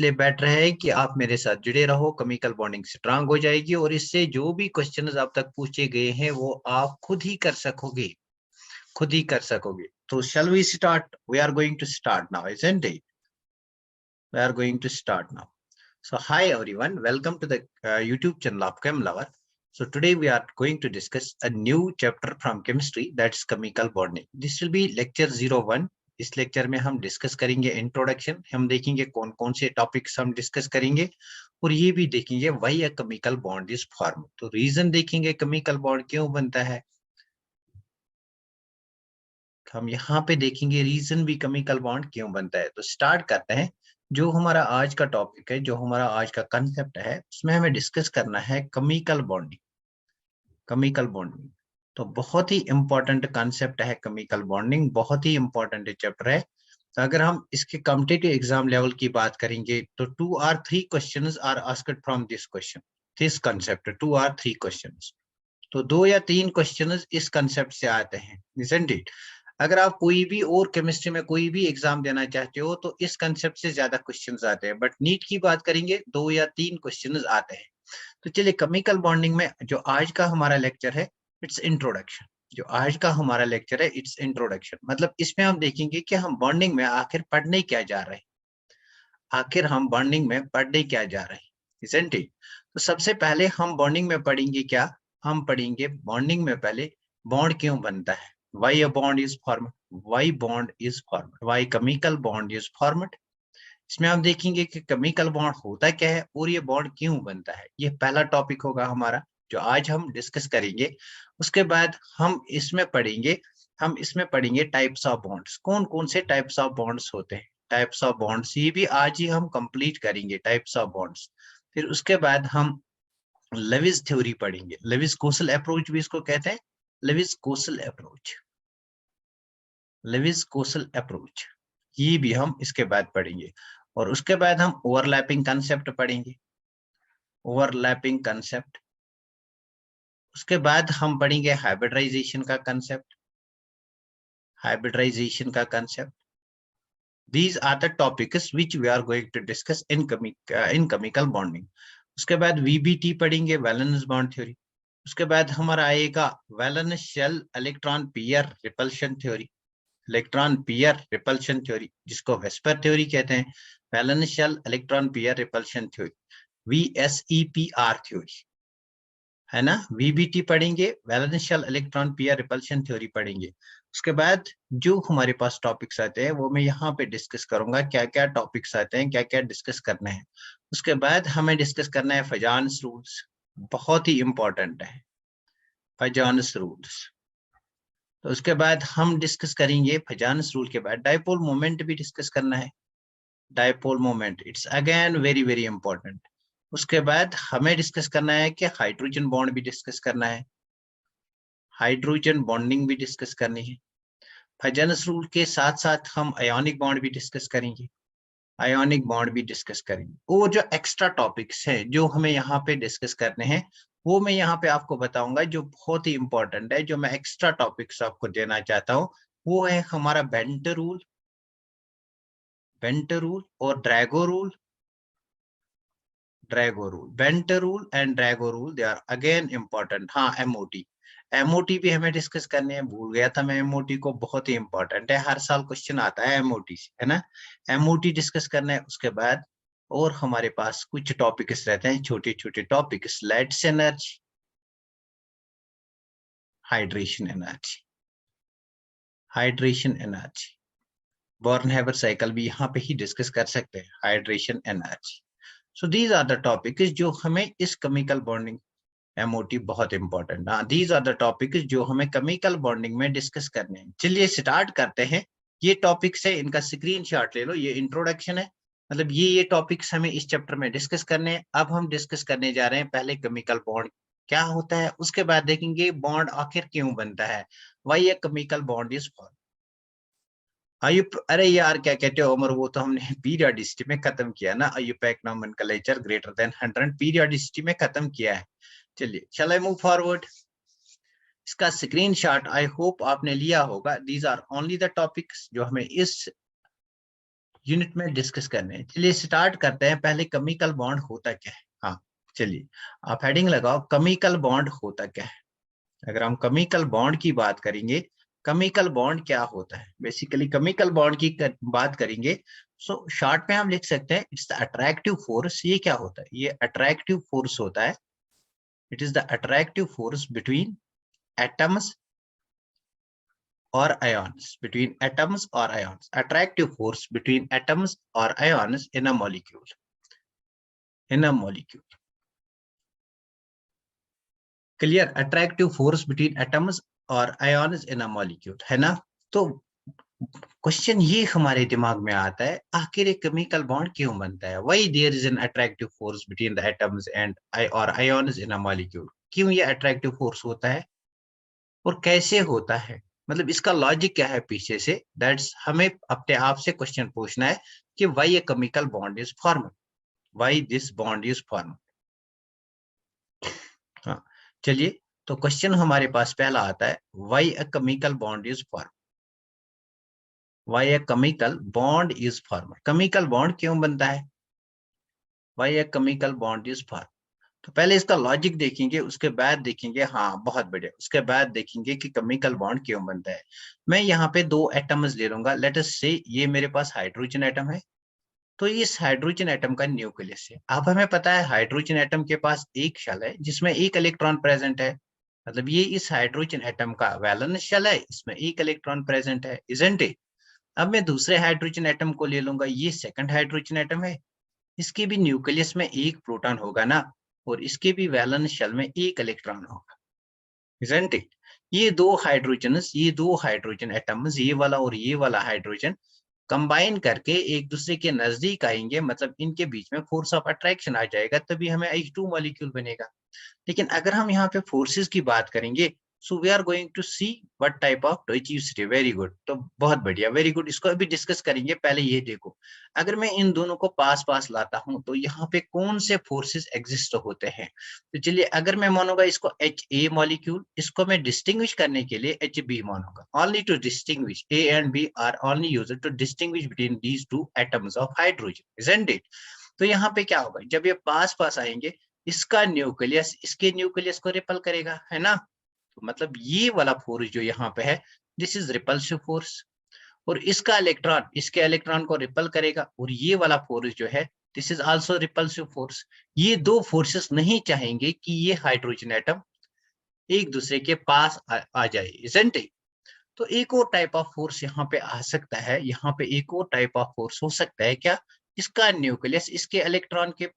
इसलिए बेटर है कि आप मेरे साथ जुड़े रहो, केमिकल बॉन्डिंग स्ट्रांग हो जाएगी और इससे जो भी क्वेश्चंस आप तक पूछे गए हैं वो आप खुद ही कर सकोगे, खुद ही कर सकोगे। तो shall we start? We are going to start now, isn't it? We are going to start now. So hi everyone, welcome to the YouTube channel of ChemLover. So today we are going to discuss a new chapter from chemistry, that's chemical bonding. This will be lecture 01. इस lecture में हम discuss करेंगे introduction, हम देखेंगे कौन कौन से topics हम डिस्कस करेंगे और ये भी देखेंगे why a chemical bond is form. तो रीजन देखेंगे केमिकल बॉन्ड क्यों बनता है, हम यहाँ पे देखेंगे रीजन भी केमिकल बॉन्ड क्यों बनता है। तो स्टार्ट करते हैं। जो हमारा आज का टॉपिक है, जो हमारा आज का कंसेप्ट है, उसमें हमें डिस्कस करना है केमिकल बॉन्डिंग। केमिकल बॉन्डिंग तो बहुत ही इंपॉर्टेंट कंसेप्ट है, केमिकल बॉन्डिंग बहुत ही इंपॉर्टेंट चैप्टर है। तो अगर हम इसके कॉम्पिटिटिव एग्जाम लेवल की बात करेंगे तो 2 or 3 questions are asked from this question, this concept 2 or 3 questions. तो 2 या 3 क्वेश्चंस इस कंसेप्ट से आते हैं, isn't it? अगर आप कोई भी और केमिस्ट्री में कोई भी एग्जाम देना चाहते हो तो इस कंसेप्ट से ज्यादा क्वेश्चंस आते हैं, बट नीट की बात करेंगे 2 या 3 क्वेश्चंस आते हैं। तो चलिए केमिकल बॉन्डिंग में जो आज का हमारा लेक्चर है इट्स इंट्रोडक्शन। जो आज का हमारा लेक्चर है इट्स इंट्रोडक्शन, मतलब इसमें हम देखेंगे कि हम बॉन्डिंग में आखिर पढ़ने क्या जा रहे हैं, आखिर हम बॉन्डिंग में पढ़ने क्या जा रहे हैं, isn't it? तो सबसे पहले हम बॉन्डिंग में पढ़ेंगे क्या, हम पढ़ेंगे बॉन्डिंग में पहले बॉन्ड क्यों बनता है, why a bond is formed, why bond is formed, why chemical bond is formed। इसमें हम देखेंगे कि केमिकल बॉन्ड होता क्या है और ये बॉन्ड क्यों बनता है। ये पहला टॉपिक होगा हमारा जो आज हम डिस्कस करेंगे। उसके बाद हम इसमें पढ़ेंगे टाइप्स ऑफ बॉन्ड्स, कौन कौन से टाइप्स ऑफ बॉन्ड्स होते हैं, टाइप्स ऑफ बॉन्ड्स ये भी आज ही हम कंप्लीट करेंगे, टाइप्स ऑफ बॉन्ड्स। फिर उसके बाद हम लेविस थ्योरी पढ़ेंगे, लेविस कोसल अप्रोच भी इसको कहते हैं, Lewis Kossel approach, Lewis Kossel approach ये भी हम इसके बाद पढ़ेंगे। और उसके बाद हम ओवरलैपिंग कंसेप्ट पढ़ेंगे, ओवरलैपिंग कंसेप्ट। उसके बाद हम पढ़ेंगे हाइब्रिडाइजेशन का कंसेप्ट, हाइब्रिडाइजेशन का concept. These are the topics which we are going to discuss in chemical bonding। उसके बाद VBT पढ़ेंगे, वैलेंस बॉन्ड थ्योरी। उसके बाद हमारा आएगा valence shell electron pair repulsion theory, electron pair repulsion theory जिसको वेस्पर थ्योरी कहते हैं, valence shell electron pair repulsion theory, VSEPR theory है ना। VBT पढ़ेंगे, valence shell electron pair repulsion theory पढ़ेंगे। उसके बाद जो हमारे पास टॉपिक्स आते हैं वो मैं यहाँ पे डिस्कस करूंगा, क्या क्या टॉपिक्स आते हैं, क्या क्या डिस्कस करना है। उसके बाद हमें डिस्कस करना है फजान्स रूल्स, बहुत ही इंपॉर्टेंट है फजान्स रूल्स। तो उसके बाद हम डिस्कस करेंगे फजान्स रूल के बाद डाइपोल मोमेंट भी डिस्कस करना है, dipole moment it's again very very important. उसके बाद हमें डिस्कस करना है कि हाइड्रोजन बॉन्ड भी डिस्कस करना है, हाइड्रोजन बॉन्डिंग भी डिस्कस करनी है। फजान्स रूल के साथ साथ हम आयोनिक बॉन्ड भी डिस्कस करेंगे, आयोनिक बॉन्ड भी डिस्कस करेंगे। और जो एक्स्ट्रा टॉपिक्स हैं जो हमें यहाँ पे डिस्कस करने हैं वो मैं यहाँ पे आपको बताऊंगा, जो बहुत ही इंपॉर्टेंट है, जो मैं एक्स्ट्रा टॉपिक्स आपको देना चाहता हूँ वो है हमारा बेंटर रूल, बेंटर रूल और Drago rule, Drago rule, Bent's rule and Drago rule they are again important. हाँ एमओटी, एमओटी भी हमें डिस्कस करने हैं, भूल गया था मैं एमओटी को, बहुत ही इंपॉर्टेंट है, हर साल क्वेश्चन आता है एमओटी से, है ना। एमओटी डिस्कस करना है। उसके बाद और हमारे पास कुछ टॉपिक्स रहते हैं, छोटे छोटे topics, lights energy, hydration energy, hydration energy, Born Haber cycle भी यहाँ पे ही डिस्कस कर सकते हैं, hydration energy. So these are the topics जो हमें इस केमिकल बॉन्डिंग, एमओटी बहुत इंपॉर्टेंट, हाँ दीज आर द टॉपिक्स जो हमें केमिकल बॉन्डिंग में डिस्कस करने हैं। चलिए स्टार्ट करते हैं। ये टॉपिक्स है, इनका स्क्रीनशॉट ले लो, ये इंट्रोडक्शन है, मतलब ये टॉपिक्स हमें इस चैप्टर में डिस्कस करने हैं। अब हम डिस्कस करने जा रहे हैं पहले केमिकल बॉन्ड क्या होता है, उसके बाद देखेंगे बॉन्ड आखिर क्यों बनता है, why a chemical bond is form. अरे यार क्या कहते हो उमर, वो तो हमने पीरियोडिसिटी में खत्म किया ना, IUPAC nomenclature greater than 100 periodicity में खत्म किया है। चलिए शैल आई मूव फॉरवर्ड। इसका स्क्रीनशॉट आई होप आपने लिया होगा। These are only the topics जो हमें इस यूनिट में डिस्कस करने हैं। चलिए स्टार्ट करते हैं। पहले केमिकल बॉन्ड होता क्या है। हाँ चलिए आप हेडिंग लगाओ, केमिकल बॉन्ड होता क्या है। अगर हम केमिकल बॉन्ड की बात करेंगे, केमिकल बॉन्ड क्या होता है, बेसिकली केमिकल बॉन्ड की बात करेंगे सो शॉर्ट में हम लिख सकते हैं इट्स द अट्रैक्टिव फोर्स। ये क्या होता है, ये अट्रैक्टिव फोर्स होता है। It is the attractive force between atoms or ions, between atoms or ions, attractive force between atoms or ions in a molecule, in a molecule. Clear? Attractive force between atoms or ions in a molecule, है ना। तो question ये हमारे दिमाग में आता है, आखिर एक केमिकल बॉन्ड क्यों बनता है। Why there is an attractive force between the atoms and or ions in a molecule? क्यों ये अट्रैक्टिव फोर्स होता है और कैसे होता है, मतलब इसका लॉजिक क्या है पीछे से। दैट्स हमें अपने आप से क्वेश्चन पूछना है कि why a chemical bond is formed, why this bond is formed. हाँ चलिए, तो क्वेश्चन हमारे पास पहला आता है, why a chemical bond is formed, why a chemical bond is formed. Chemical bond क्यों बनता है, why a chemical bond is formed. तो पहले इसका लॉजिक देखेंगे, उसके बाद देखेंगे, हाँ बहुत बढ़िया, उसके बाद देखेंगे कि केमिकल बॉन्ड क्यों बनता है। मैं यहाँ पे दो एटम्स ले लूंगा, लेट अस से ये मेरे पास हाइड्रोजन एटम है। तो इस हाइड्रोजन एटम का न्यूक्लियस है। अब हमें पता है हाइड्रोजन एटम के पास एक शेल है जिसमें एक इलेक्ट्रॉन प्रेजेंट है, मतलब ये इस हाइड्रोजन एटम का वैलेंस शेल है, इसमें एक इलेक्ट्रॉन प्रेजेंट है, इजंट इट। अब मैं दूसरे हाइड्रोजन एटम को ले लूंगा, ये सेकंड हाइड्रोजन एटम है, इसके भी न्यूक्लियस में एक प्रोटॉन होगा ना, और इसके भी वैलेंस शेल में एक इलेक्ट्रॉन होगा, isn't it? ये दो हाइड्रोजन एटम्स, ये वाला और ये वाला हाइड्रोजन कंबाइन करके एक दूसरे के नजदीक आएंगे, मतलब इनके बीच में फोर्स ऑफ अट्रैक्शन आ जाएगा, तभी हमें H2 मॉलिक्यूल बनेगा। लेकिन अगर हम यहाँ पे फोर्सेस की बात करेंगे, so we are going to see what type of toxicity. Very good, तो बहुत बढ़िया, वेरी गुड, इसको अभी डिस्कस करेंगे। पहले ये देखो, अगर मैं इन दोनों को पास पास लाता हूं तो यहाँ पे कौन से फोर्सेस एग्जिस्ट होते हैं। तो चलिए, अगर मैं मानूंगा इसको HA मॉलिक्यूल, इसको मैं डिस्टिंग्विश करने के लिए HB मानूंगा, only to distinguish, A and B are only used to distinguish between these two atoms of hydrogen, isn't it. तो यहाँ पे क्या होगा, जब ये पास पास आएंगे, इसका न्यूक्लियस इसके न्यूक्लियस को रिपल करेगा, है ना। तो मतलब ये वाला फोर्स जो यहाँ पे है, दिस इज रिपल्सिव फोर्स। और इसका इलेक्ट्रॉन इसके इलेक्ट्रॉन को रिपल करेगा, और ये वाला फोर्स जो है, this is also repulsive force. ये दो फोर्सेस नहीं चाहेंगे कि ये हाइड्रोजन एटम एक दूसरे के पास आ जाए, इजंट इट। तो एक और टाइप ऑफ फोर्स यहाँ पे आ सकता है, यहाँ पे एक और टाइप ऑफ फोर्स हो सकता है क्या, इसका न्यूक्लियस इसके इलेक्ट्रॉन के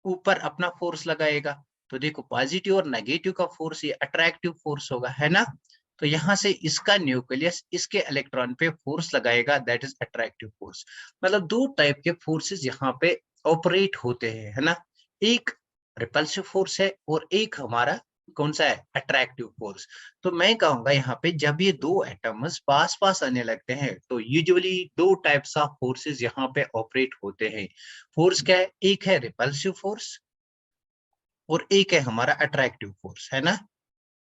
ऊपर अपना फोर्स लगाएगा। तो देखो, पॉजिटिव और नेगेटिव का फोर्स ये अट्रैक्टिव फोर्स होगा, है ना। तो यहाँ से इसका न्यूक्लियस इसके इलेक्ट्रॉन पे फोर्स लगाएगा, दैट इज अट्रैक्टिव फोर्स। मतलब दो टाइप के फोर्सेस यहाँ पे ऑपरेट होते हैं, है ना। एक रिपल्सिव फोर्स है और एक हमारा कौन सा है, अट्रैक्टिव फोर्स। तो मैं कहूंगा यहाँ पे जब ये दो एटम्स पास पास आने लगते हैं, तो यूजुअली दो टाइप्स ऑफ फोर्सेस यहाँ पे ऑपरेट होते हैं। फोर्स क्या है, एक है रिपल्सिव फोर्स और एक है हमारा अट्रैक्टिव फोर्स, है ना।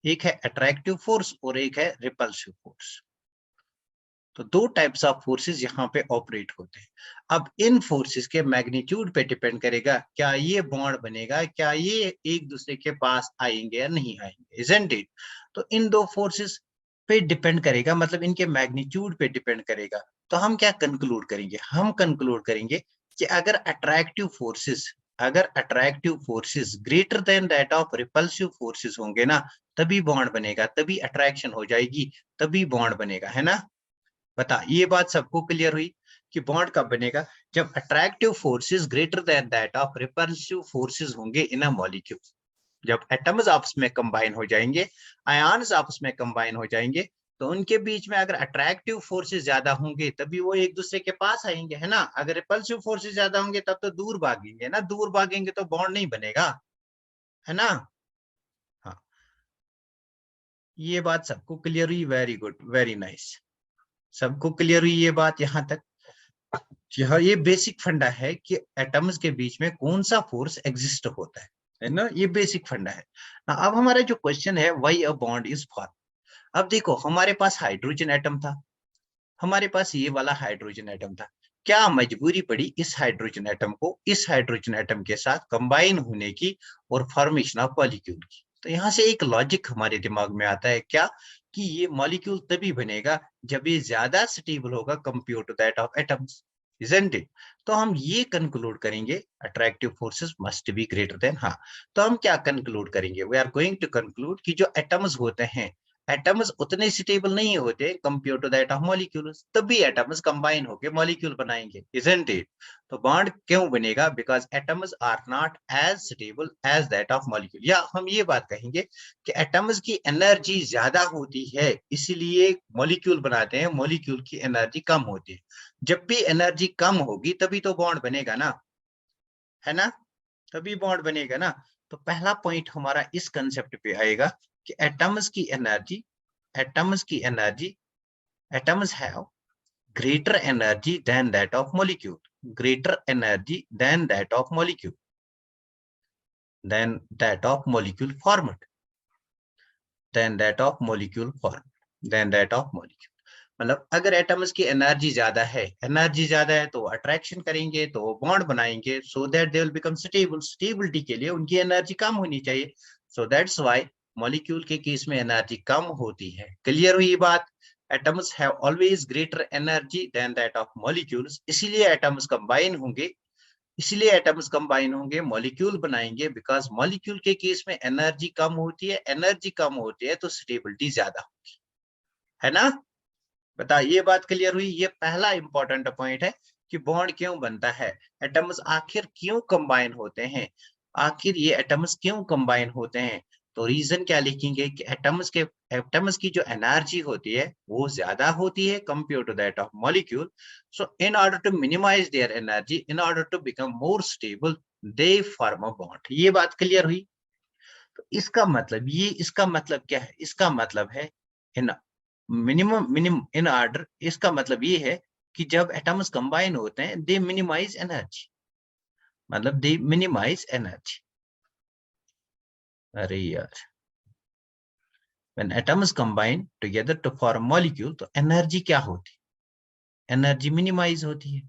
एक है अट्रैक्टिव फोर्स और एक है रिपल्सिव फोर्स। तो दो टाइप्स ऑफ फोर्सेस यहाँ पे ऑपरेट होते हैं। अब इन फोर्सेस के मैग्नीट्यूड पे डिपेंड करेगा क्या ये बॉन्ड बनेगा, क्या ये एक दूसरे के पास आएंगे या नहीं आएंगे, इजंट इट। तो इन दो फोर्सेस पे डिपेंड करेगा, मतलब इनके मैग्नीट्यूड पे डिपेंड करेगा। तो हम क्या कंक्लूड करेंगे, हम कंक्लूड करेंगे कि अगर attractive forces greater than that of repulsive forces होंगे ना, तभी बॉन्ड बनेगा, तभी अट्रैक्शन हो जाएगी, तभी बॉन्ड बनेगा, है ना। बता, ये बात सबको क्लियर हुई कि बॉन्ड कब बनेगा, जब attractive forces greater than that of repulsive forces होंगे इन अ मॉलिक्यूल। जब एटम्स आपस में कंबाइन हो जाएंगे, आयन्स आपस में कंबाइन हो जाएंगे, तो उनके बीच में अगर अट्रैक्टिव फोर्सेस ज्यादा होंगे तभी वो एक दूसरे के पास आएंगे, है ना। अगर रिपल्सिव फोर्सेस ज्यादा होंगे तब तो दूर भागेंगे ना, दूर भागेंगे तो बॉन्ड नहीं बनेगा, है ना। हाँ, ये बात सबको क्लियर हुई, वेरी गुड, वेरी नाइस। सबको क्लियर हुई ये बात यहाँ तक। ये बेसिक फंडा है कि एटम्स के बीच में कौन सा फोर्स एग्जिस्ट होता है ना, ये बेसिक फंडा है ना। अब हमारा जो क्वेश्चन है, why a bond is form. अब देखो, हमारे पास हाइड्रोजन एटम था, हमारे पास ये वाला हाइड्रोजन एटम था, क्या मजबूरी पड़ी इस हाइड्रोजन एटम को इस हाइड्रोजन एटम के साथ कंबाइन होने की और फॉर्मेशन ऑफ मॉलिक्यूल की। तो यहाँ से एक लॉजिक हमारे दिमाग में आता है क्या, कि ये मॉलिक्यूल तभी बनेगा जब ये ज्यादा स्टेबल होगा compare to that of atoms, isn't it. तो हम ये कंक्लूड करेंगे attractive forces must be greater than, हाँ। तो हम क्या कंक्लूड करेंगे, we are going to conclude कि जो एटम्स होते हैं, एटम्स उतने स्टेबल नहीं होते compare to that of molecules, तभी एटम्स कंबाइन होके मॉलिक्यूल बनाएंगे, इजंट इट। तो बॉन्ड क्यों बनेगा, because atoms are not as stable as that of molecule. या हम ये बात कहेंगे कि एटम्स की एनर्जी ज्यादा होती है इसलिए मॉलिक्यूल बनाते हैं, मॉलिक्यूल की एनर्जी कम होती है। जब भी एनर्जी कम होगी तभी तो बॉन्ड बनेगा ना, है ना, तभी बॉन्ड बनेगा ना। तो पहला पॉइंट हमारा इस कंसेप्ट पे आएगा कि एटम्स की एनर्जी, एटम्स की energy, atoms have greater energy than that of molecule, greater energy than that of molecule, than that of molecule formed, than that of molecule formed, than that of molecule। मतलब अगर atoms की energy ज्यादा है, energy ज्यादा है तो attraction करेंगे, तो बॉन्ड बनाएंगे, so that they will become stable. Stability के लिए उनकी एनर्जी कम होनी चाहिए, सो दैट्स व्हाई मॉलिक्यूल के केस में एनर्जी कम होती है। क्लियर हुई बात। Atoms have always greater energy than that of molecules, इसीलिए एटम्स कंबाइन होंगे, इसलिए एटम्स कंबाइन होंगे, मॉलिक्यूल बनाएंगे, बिकॉज मॉलिक्यूल के केस में एनर्जी कम होती है, एनर्जी कम होती है तो स्टेबिलिटी ज्यादा होगी, है ना। बता, ये बात क्लियर हुई। ये पहला इंपॉर्टेंट पॉइंट है कि बॉन्ड क्यों बनता है, एटम्स आखिर क्यों कंबाइन होते हैं, आखिर ये एटम्स क्यों कंबाइन होते हैं। तो रीजन क्या लिखेंगे कि एटम्स की जो एनर्जी होती है वो ज्यादा होती है compare to that of molecule. So in order to minimise their energy, in order to become more stable, they form a bond. ये बात क्लियर हुई। तो इसका मतलब, ये इसका मतलब क्या है, इसका मतलब है इन मिनिमम इन ऑर्डर, इसका मतलब ये है कि जब एटम्स कंबाइन होते हैं दे मिनिमाइज एनर्जी, मतलब दे मिनिमाइज एनर्जी। अरे यार, when atoms combine together to form molecule, तो एनर्जी क्या होती है, एनर्जी मिनिमाइज होती है।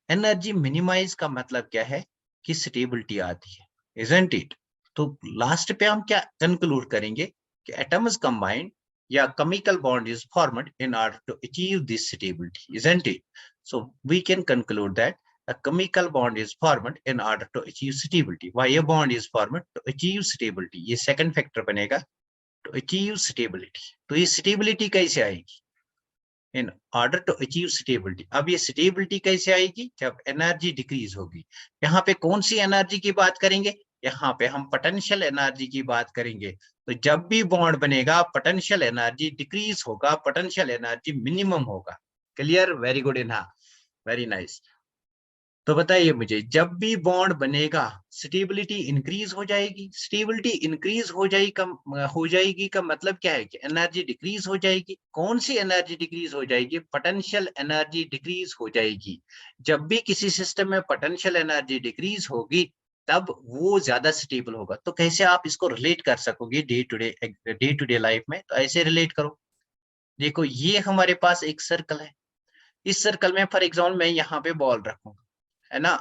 एनर्जी मिनिमाइज का मतलब क्या है कि स्टेबिलिटी आती है, इजंट इट। तो लास्ट पे हम क्या कंक्लूड करेंगे कि एटम्स कंबाइंड या chemical bond is formed in order to achieve this stability, isn't it. So we can conclude that a chemical bond is formed in order to achieve stability. Why a bond is formed? To achieve stability. ये second factor बनेगा, to achieve stability। तो ये stability कैसे आएगी, in order to achieve stability. अब ये stability कैसे आएगी, जब एनर्जी डिक्रीज होगी। यहाँ पे कौन सी एनर्जी की बात करेंगे, यहाँ पे हम पोटेंशियल एनर्जी की बात करेंगे। तो जब भी बॉन्ड बनेगा पोटेंशियल एनर्जी डिक्रीज होगा, पोटेंशियल एनर्जी मिनिमम होगा। क्लियर, वेरी गुड इन, हाँ, वेरी नाइस। तो बताइए मुझे, जब भी बॉन्ड बनेगा स्टेबिलिटी इंक्रीज हो जाएगी, स्टेबिलिटी इंक्रीज हो जाएगी का मतलब क्या है कि एनर्जी डिक्रीज हो जाएगी। कौन सी एनर्जी डिक्रीज हो जाएगी, पोटेंशियल एनर्जी डिक्रीज हो जाएगी। जब भी किसी सिस्टम में पोटेंशियल एनर्जी डिक्रीज होगी तब वो ज्यादा स्टेबल होगा। तो कैसे आप इसको रिलेट कर सकोगे डे टू डे लाइफ में, तो ऐसे रिलेट करो। देखो, ये हमारे पास एक सर्कल है, इस सर्कल में फॉर एग्जाम्पल मैं यहाँ पे बॉल रखूंगा, है ना।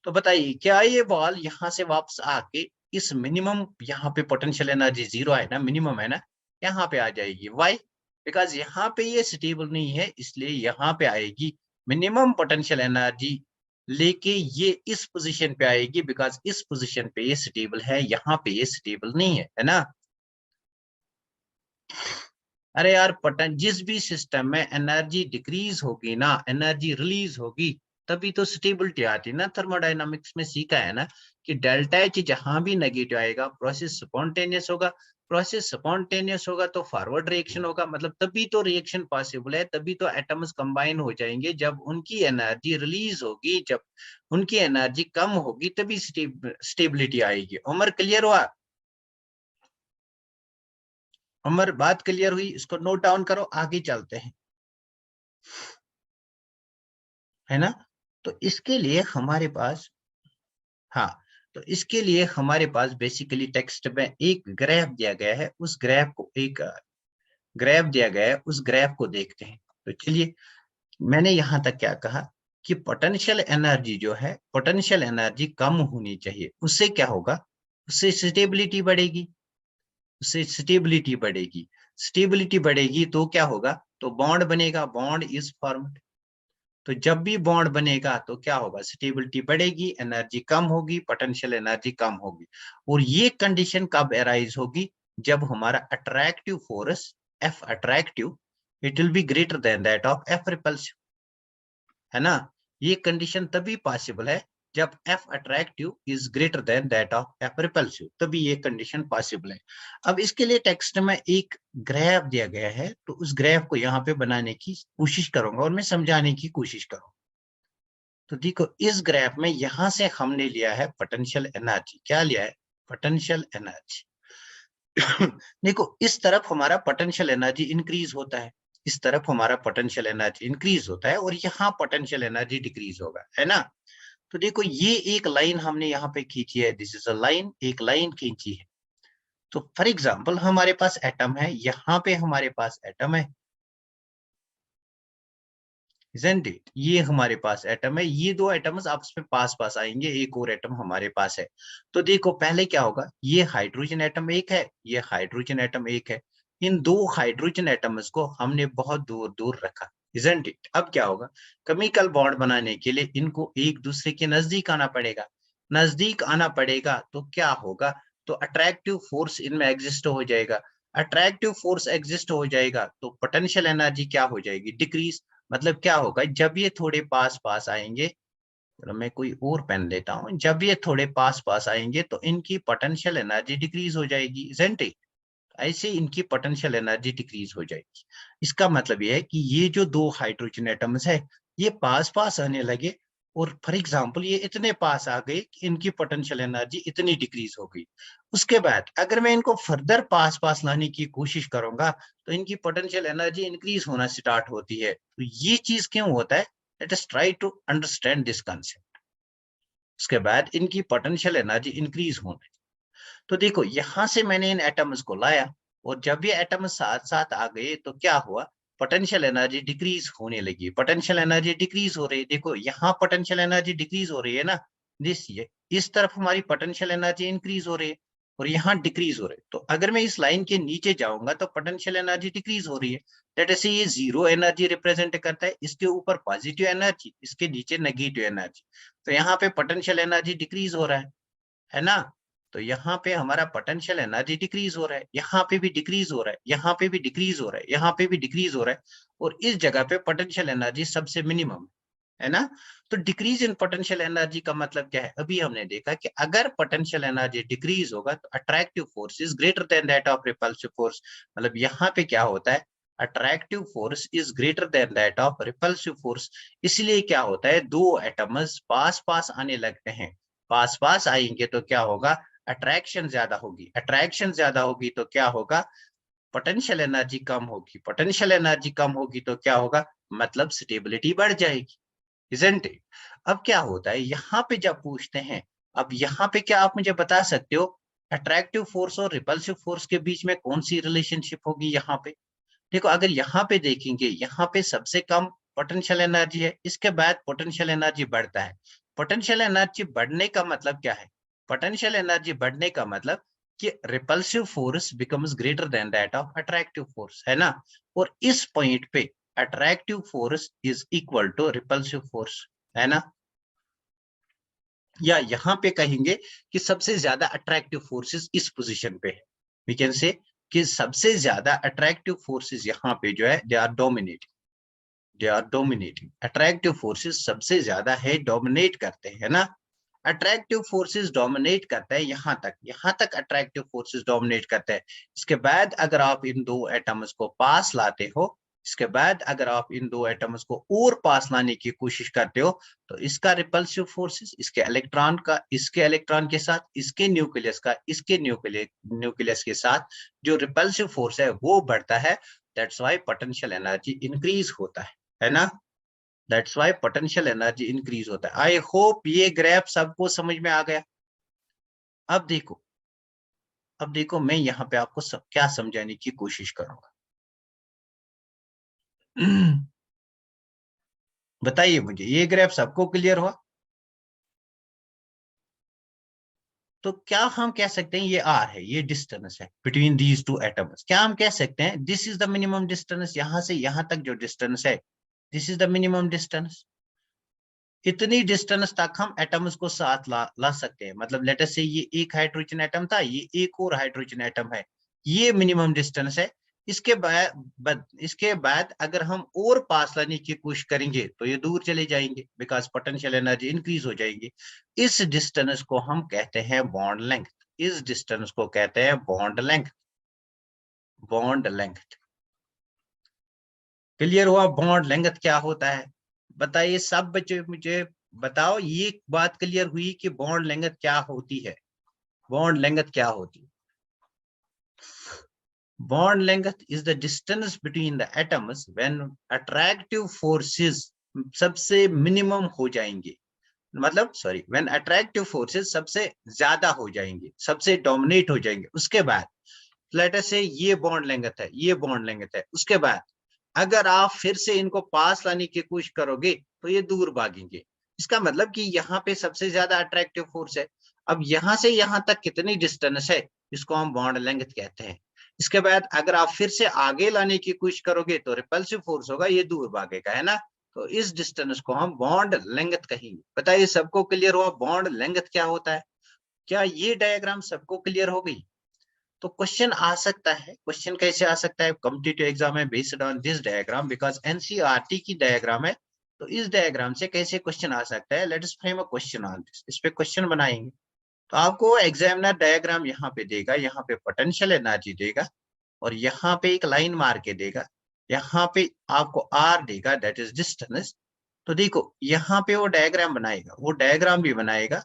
तो बताइए क्या ये बॉल यहाँ से वापस आके इस मिनिमम, यहाँ पे पोटेंशियल एनर्जी जीरो है ना, मिनिमम है ना, यहाँ पे आ जाएगी। वाई, बिकॉज यहाँ पे ये स्टेबल नहीं है, इसलिए यहाँ पे आएगी मिनिमम पोटेंशियल एनर्जी लेके ये इस पोजीशन पे आएगी, बिकॉज इस पोजीशन पे ये स्टेबल है, यहाँ पे ये स्टेबल नहीं है ना। अरे यार, जिस भी सिस्टम में एनर्जी डिक्रीज होगी ना, एनर्जी रिलीज होगी, तभी तो स्टेबिलिटी आती है ना। थर्मोडायनामिक्स में सीखा है ना कि डेल्टा एच जहां भी नेगेटिव आएगा प्रोसेस स्पॉन्टेनियस होगा, प्रोसेस स्पॉन्टेनियस होगा तो फॉरवर्ड रिएक्शन होगा, मतलब तभी तो रिएक्शन पॉसिबल है, तभी तो एटम्स कंबाइन हो जाएंगे जब उनकी एनर्जी रिलीज होगी, जब उनकी एनर्जी कम होगी तभी स्टेबिलिटी आएगी। उमर क्लियर हुआ, उमर बात क्लियर हुई, इसको नोट डाउन करो, आगे चलते हैं, है ना। तो इसके लिए हमारे पास, हाँ, तो इसके लिए हमारे पास बेसिकली टेक्स्ट में एक ग्राफ दिया गया है, उस ग्राफ को, एक ग्राफ दिया गया है, उस ग्राफ को देखते हैं। तो चलिए, मैंने यहाँ तक क्या कहा कि पोटेंशियल एनर्जी जो है, पोटेंशियल एनर्जी कम होनी चाहिए। उससे क्या होगा, उससे स्टेबिलिटी बढ़ेगी, उससे स्टेबिलिटी बढ़ेगी। स्टेबिलिटी बढ़ेगी तो क्या होगा, तो बॉन्ड बनेगा, बॉन्ड इज फॉर्म्ड। तो जब भी बॉन्ड बनेगा तो क्या होगा, स्टेबिलिटी बढ़ेगी, एनर्जी कम होगी, पोटेंशियल एनर्जी कम होगी। और ये कंडीशन कब अराइज होगी, जब हमारा attractive force F attractive it will be greater than that of F repulsive, है ना। ये कंडीशन तभी पॉसिबल है जब F attractive is greater than that of F repulsive, तभी ये कंडीशन पॉसिबल है। अब इसके लिए टेक्स्ट में एक ग्राफ दिया गया है, तो उस ग्राफ को यहाँ पे बनाने की कोशिश करूंगा और मैं समझाने की कोशिश करूंगा। तो देखो इस ग्राफ में यहां से हमने लिया है पोटेंशियल एनर्जी, क्या लिया है, पोटेंशियल एनर्जी। देखो इस तरफ हमारा पोटेंशियल एनर्जी इंक्रीज होता है, इस तरफ हमारा पोटेंशियल एनर्जी इंक्रीज होता है, और यहाँ पोटेंशियल एनर्जी डिक्रीज होगा, है ना। तो देखो ये एक लाइन हमने यहाँ पे खींची है, दिस इज अ लाइन, एक लाइन खींची है। तो फॉर एग्जांपल हमारे पास एटम है, यहाँ पे हमारे पास एटम है, isn't it? ये हमारे पास एटम है, ये दो एटम्स आपस में पास पास आएंगे, एक और एटम हमारे पास है। तो देखो पहले क्या होगा, ये हाइड्रोजन एटम एक है, ये हाइड्रोजन एटम एक है, इन दो हाइड्रोजन एटम्स को हमने बहुत दूर दूर रखा, isn't it? अब क्या होगा, केमिकल बॉन्ड बनाने के लिए इनको एक दूसरे के नजदीक आना पड़ेगा, नजदीक आना पड़ेगा तो क्या होगा, तो अट्रैक्टिव फोर्स इनमें एग्जिस्ट हो जाएगा, अट्रैक्टिव फोर्स एग्जिस्ट हो जाएगा तो पोटेंशियल एनर्जी क्या हो जाएगी, डिक्रीज। मतलब क्या होगा, जब ये थोड़े पास पास आएंगे, तो मैं कोई और पेन लेता हूं, जब ये थोड़े पास पास आएंगे तो इनकी पोटेंशियल एनर्जी डिक्रीज हो जाएगी, isn't it? ऐसे इनकी पोटेंशियल एनर्जी डिक्रीज हो जाएगी। इसका मतलब ये है कि ये जो दो हाइड्रोजन एटम्स है, ये पास पास आने लगे, और फॉर एग्जांपल ये इतने पास आ गए कि इनकी पोटेंशियल एनर्जी इतनी डिक्रीज हो गई। उसके बाद अगर मैं इनको फर्दर पास पास लाने की कोशिश करूंगा तो इनकी पोटेंशियल एनर्जी इंक्रीज होना स्टार्ट होती है। तो ये चीज क्यों होता है, let us try to understand this concept. उसके बाद इनकी पोटेंशियल एनर्जी इंक्रीज होने, तो देखो यहां से मैंने इन एटम्स को लाया, और जब ये एटम साथ साथ आ गए तो क्या हुआ, पोटेंशियल एनर्जी डिक्रीज होने लगी, पोटेंशियल एनर्जी डिक्रीज हो रही है। देखो यहाँ पोटेंशियल एनर्जी डिक्रीज हो रही है ना, दिस ये इस तरफ हमारी पोटेंशियल एनर्जी इंक्रीज हो रही है, और यहाँ डिक्रीज हो रही है। तो अगर मैं इस लाइन के नीचे जाऊंगा तो पोटेंशियल एनर्जी डिक्रीज हो रही है, लेट अस से ये जीरो एनर्जी रिप्रेजेंट करता है, इसके ऊपर पॉजिटिव एनर्जी, इसके नीचे नेगेटिव एनर्जी। तो यहाँ पे पोटेंशियल एनर्जी डिक्रीज हो रहा है ना। तो यहाँ पे हमारा पोटेंशियल एनर्जी डिक्रीज हो रहा है, यहाँ पे भी डिक्रीज हो रहा है, यहाँ पे भी डिक्रीज हो रहा है, यहाँ पे भी डिक्रीज हो रहा है, और इस जगह पे पोटेंशियल एनर्जी सबसे मिनिमम है ना। तो डिक्रीज इन पोटेंशियल एनर्जी का मतलब क्या है, अभी हमने देखा कि अगर पोटेंशियल एनर्जी डिक्रीज होगा तो attractive force is greater than that of repulsive force. मतलब यहाँ पे क्या होता है, attractive force is greater than that of repulsive force. इसलिए क्या होता है, दो एटम्स पास पास आने लगते हैं, पास पास आएंगे तो क्या होगा, अट्रैक्शन ज्यादा होगी, अट्रैक्शन ज्यादा होगी तो क्या होगा, पोटेंशियल एनर्जी कम होगी, पोटेंशियल एनर्जी कम होगी तो क्या होगा, मतलब स्टेबिलिटी बढ़ जाएगी, isn't it? अब क्या होता है यहाँ पे जब पूछते हैं, अब यहाँ पे क्या आप मुझे बता सकते हो, अट्रैक्टिव फोर्स और रिपल्सिव फोर्स के बीच में कौन सी रिलेशनशिप होगी यहाँ पे। देखो अगर यहाँ पे देखेंगे, यहाँ पे सबसे कम पोटेंशियल एनर्जी है, इसके बाद पोटेंशियल एनर्जी बढ़ता है। पोटेंशियल एनर्जी बढ़ने का मतलब क्या है, पोटेंशियल एनर्जी बढ़ने का मतलब कि repulsive force becomes greater than that of attractive force, है ना। और इस पॉइंट पे attractive force is equal to repulsive force, है ना। या यहाँ पे कहेंगे कि सबसे ज्यादा अट्रैक्टिव फोर्सेस इस पोजीशन पे है, वी कैन से कि सबसे ज्यादा अट्रैक्टिव फोर्सेस यहाँ पे जो है they are dominating, they are dominating, attractive forces सबसे ज्यादा है, डोमिनेट करते हैं ना। अट्रैक्टिव फोर्सेस डोमिनेट करता है यहाँ तक अट्रैक्टिव फोर्सेस डोमिनेट करता है। इसके बाद अगर आप इन दो एटम्स को पास लाते हो, इसके बाद अगर आप इन दो एटम्स को और पास लाने की कोशिश करते हो, तो इसका रिपल्सिव फोर्सेस, इसके इलेक्ट्रॉन का इसके इलेक्ट्रॉन के साथ, इसके न्यूक्लियस का इसके न्यूक्लियस के साथ जो रिपल्सिव फोर्स है वो बढ़ता है। That's why potential energy increase होता है ना। That's why potential energy increase होता है। आई होप ये ग्राफ सबको समझ में आ गया। अब देखो, अब देखो मैं यहाँ पे आपको क्या समझाने की कोशिश करूंगा। बताइए मुझे, ये ग्राफ सबको क्लियर हुआ? तो क्या हम कह सकते हैं ये आर है, ये डिस्टेंस है बिटवीन दीज टू एटम्स, क्या हम कह सकते हैं this is the minimum distance, यहां से यहां तक जो डिस्टेंस है this is the minimum distance. इतनी डिस्टेंस तक हम एटम्स को साथ ला सकते हैं, मतलब लेट अस से ये एक हाइड्रोजन एटम था, ये एक और हाइड्रोजन एटम है, ये मिनिमम डिस्टेंस है। इसके बाद अगर हम और पास लाने की कोशिश करेंगे तो ये दूर चले जाएंगे, बिकॉज पोटेंशियल एनर्जी इंक्रीज हो जाएगी। इस डिस्टेंस को हम कहते हैं बॉन्ड लेंथ, इस डिस्टेंस को कहते हैं bond length, bond length. Clear हुआ बॉन्ड लेंथ क्या होता है? बताइए सब बच्चे मुझे बताओ, ये बात क्लियर हुई कि बॉन्ड लेंथ क्या होती है? बॉन्ड लेंथ क्या होती है? Bond length is the distance between the atoms when attractive forces सबसे मिनिमम हो जाएंगे, मतलब सॉरी व्हेन अट्रैक्टिव फोर्सेस सबसे ज्यादा हो जाएंगे, सबसे डोमिनेट हो जाएंगे, उसके बाद लेट अस से ये बॉन्ड लेंथ है, ये बॉन्ड लेंथ है, उसके बाद अगर आप फिर से इनको पास लाने की कोशिश करोगे तो ये दूर भागेंगे। इसका मतलब कि यहाँ पे सबसे ज्यादा अट्रैक्टिव फोर्स है। अब यहाँ से यहाँ तक कितनी डिस्टेंस है, इसको हम बॉन्ड लेंथ कहते हैं। इसके बाद अगर आप फिर से आगे लाने की कोशिश करोगे तो रिपल्सिव फोर्स होगा, ये दूर भागेगा, है ना। तो इस डिस्टेंस को हम बॉन्ड लेंथ कहेंगे। बताइए सबको क्लियर हुआ बॉन्ड लेंथ क्या होता है? क्या ये डायग्राम सबको क्लियर हो गई? तो क्वेश्चन आ सकता है, क्वेश्चन कैसे आ सकता है कॉम्पिटिटिव एग्जाम में based on this diagram, because NCERT की डायग्राम है। तो इस डायग्राम से कैसे क्वेश्चन आ सकता है, let us frame a question on this, इस पे क्वेश्चन बनाएंगे। तो आपको एग्जामिनर डायग्राम यहाँ पे देगा, यहाँ पे पोटेंशियल एनर्जी देगा और यहाँ पे एक लाइन मार के देगा, यहाँ पे आपको आर देगा, दैट इज डिस्टेंस। तो देखो यहाँ पे वो डायग्राम बनाएगा, वो डायग्राम भी बनाएगा,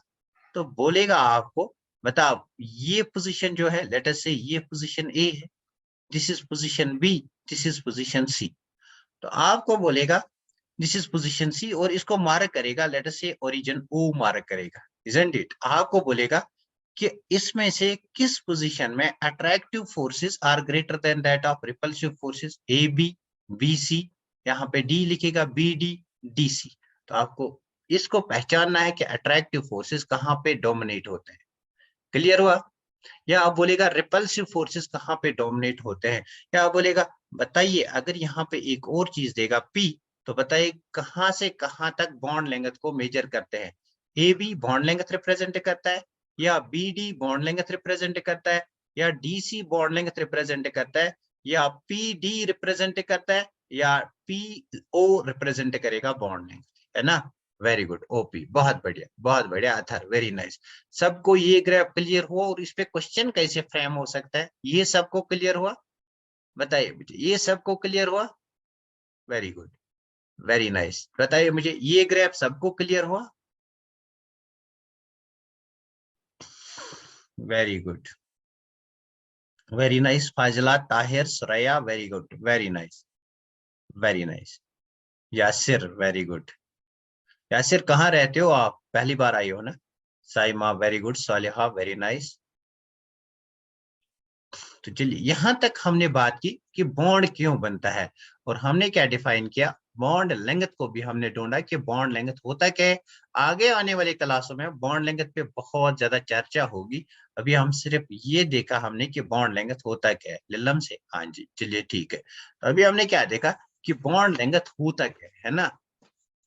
तो बोलेगा आपको बताओ ये पोजीशन जो है, लेट अस से ये पोजीशन ए है, this is position B, this is position C. तो आपको बोलेगा दिस इज पोजीशन सी और इसको मार्क करेगा, लेट अस से ओरिजिन ओ मार्क करेगा, इजंट इट। आपको बोलेगा कि इसमें से किस पोजीशन में attractive forces are greater than that of repulsive forces, A B, B C, यहाँ पे डी लिखेगा, बी डी, डी सी। तो आपको इसको पहचानना है कि अट्रैक्टिव फोर्सेस कहाँ पे डोमिनेट होते हैं। क्लियर हुआ? या आप बोलेगा रिपल्सिव फोर्सेस कहाँ पे डोमिनेट होते हैं, या आप बोलेगा बताइए अगर यहाँ पे एक और चीज देगा पी, तो बताइए कहाँ से कहाँ तक बॉन्ड लेंथ को मेजर करते हैं। A B bond length represent करता है, या B D bond length represent करता है, या D C bond length represent करता है, या पी डी रिप्रेजेंट करता है, या पी ओ रिप्रेजेंट करेगा बॉन्ड लेंथ, है ना। वेरी गुड ओपी, बहुत बढ़िया अथर, वेरी नाइस। सबको ये ग्राफ क्लियर हुआ और इस पे क्वेश्चन कैसे फ्रेम हो सकता है, ये सबको क्लियर हुआ? बताइए मुझे, ये सबको क्लियर हुआ? Very good, very nice. बताइए मुझे ये ग्राफ सबको क्लियर हुआ? Very good, very nice. Fazila, Tahir, Suraiya, very good, very nice, very nice. Yasir, very good. Yasir कहाँ रहते हो आप, पहली बार आई हो ना? Saima, very good. Saliha, very nice. तो चलिए यहां तक हमने बात की कि बॉन्ड क्यों बनता है और हमने क्या डिफाइन किया, बॉन्ड लेंथ को भी हमने ढूंढा कि बॉन्ड लेंथ होता क्या है। आगे आने वाली क्लासों में बॉन्ड लेंथ पे बहुत ज्यादा चर्चा होगी। अभी हम सिर्फ ये देखा हमने कि बॉन्ड लेंथ होता क्या है, लिलम से, हाँ जी चलिए ठीक है। तो अभी हमने क्या देखा कि बॉन्ड लेंथ होता क्या है ना।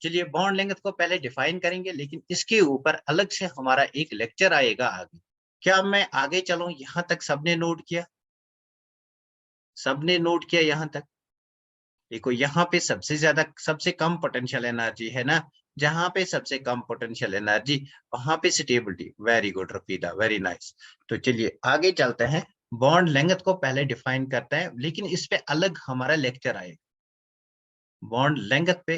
चलिए बॉन्ड लेंथ को पहले डिफाइन करेंगे, लेकिन इसके ऊपर अलग से हमारा एक लेक्चर आएगा आगे। क्या मैं आगे चलूं, यहाँ तक सबने नोट किया? सबने नोट किया यहाँ तक? देखो यहाँ पे सबसे ज्यादा सबसे कम पोटेंशियल एनर्जी है ना, जहां पे सबसे कम पोटेंशियल एनर्जी वहां पे stability. Very good Rafida, very nice. तो चलिए आगे चलते हैं, बॉन्ड लेंथ को पहले डिफाइन करते हैं, लेकिन इस पे अलग हमारा लेक्चर आएगा। बॉन्ड लेंथ पे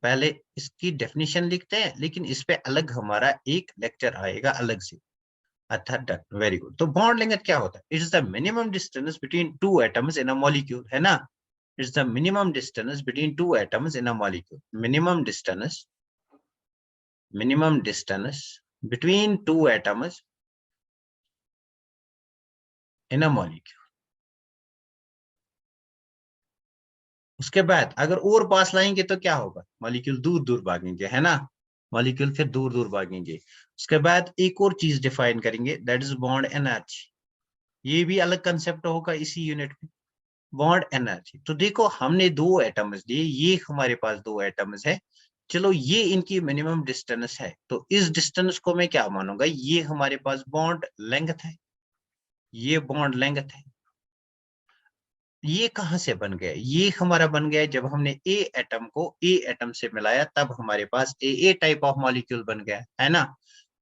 पहले इसकी डेफिनेशन लिखते हैं, लेकिन इस पे अलग हमारा एक लेक्चर आएगा अलग से। अच्छा डन, वेरी गुड। तो बॉन्ड लेंथ क्या होता है? It is the minimum distance between two atoms in a molecule, है ना। It's the minimum distance between two atoms in a molecule. Minimum distance between two atoms in a molecule. उसके बाद अगर और पास लाएंगे तो क्या होगा, मॉलिक्यूल दूर दूर भागेंगे, है ना, मॉलिक्यूल फिर दूर दूर भागेंगे। उसके बाद एक और चीज डिफाइन करेंगे, दैट इज बॉन्ड एनर्जी। ये भी अलग कंसेप्ट होगा इसी यूनिट में, बॉन्ड एनर्जी। तो देखो हमने दो एटम्स लिए, ये हमारे पास दो एटम्स है, चलो ये इनकी मिनिमम डिस्टेंस है, तो इस डिस्टेंस को मैं क्या मानूंगा, ये हमारे पास बॉन्ड लेंथ है, ये बॉन्ड लेंथ है। ये कहां से बन गया, ये हमारा बन गया जब हमने ए एटम को ए एटम से मिलाया, तब हमारे पास ए टाइप ऑफ मॉलिक्यूल बन गया, है ना।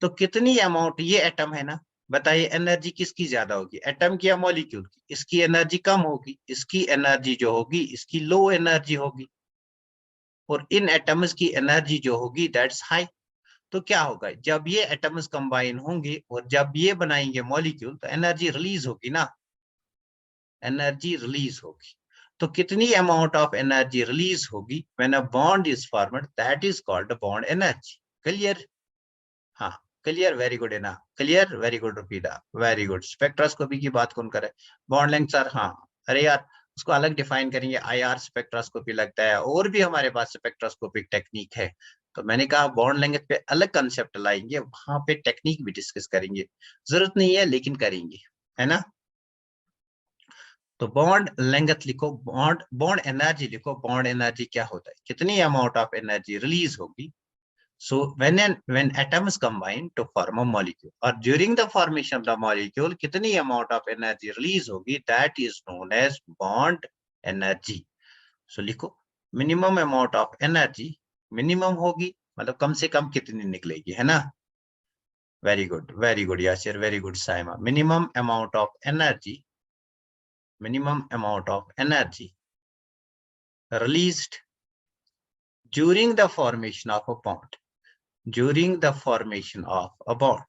तो कितनी अमाउंट, ये एटम है ना, बताइए एनर्जी किसकी ज्यादा होगी, एटम की या मॉलिक्यूल की, इसकी एनर्जी कम होगी, इसकी एनर्जी जो होगी इसकी लो एनर्जी होगी, और इन एटम्स की एनर्जी जो होगी दैट्स हाई। तो क्या होगा, जब ये एटम्स कंबाइन होंगे और जब ये बनाएंगे मॉलिक्यूल, तो एनर्जी रिलीज होगी ना, एनर्जी रिलीज होगी। तो कितनी अमाउंट ऑफ एनर्जी रिलीज होगी when a bond is formed, that is called bond energy. Clear, हाँ क्लियर, वेरी गुड है ना, clear, very good Rupida, very good. Spectroscopy की बात कौन करे, बॉन्ड लेंथ सर, हाँ, अरे यार उसको अलग डिफाइन करेंगे, आईआर स्पेक्ट्रोस्कोपी लगता है, और भी हमारे पास स्पेक्ट्रोस्कोपिक टेक्निक है। तो मैंने कहा बॉन्ड लेंथ पे अलग कंसेप्ट लाएंगे, वहां पे टेक्निक भी डिस्कस करेंगे, जरूरत नहीं है लेकिन करेंगे, है ना। तो बॉन्ड लेंथ लिखो, बॉन्ड बॉन्ड एनर्जी लिखो, बॉन्ड एनर्जी क्या होता है, कितनी अमाउंट ऑफ एनर्जी रिलीज होगी। So when atoms combine to form a molecule, or during the formation of the molecule, कितनी amount of energy release होगी, that is known as bond energy. So लिखो minimum amount of energy, minimum होगी मतलब कम से कम कितनी निकलेगी, है ना। Very good Yasir, very good Saima. minimum amount of energy released during the formation of a bond, during the formation of a bond,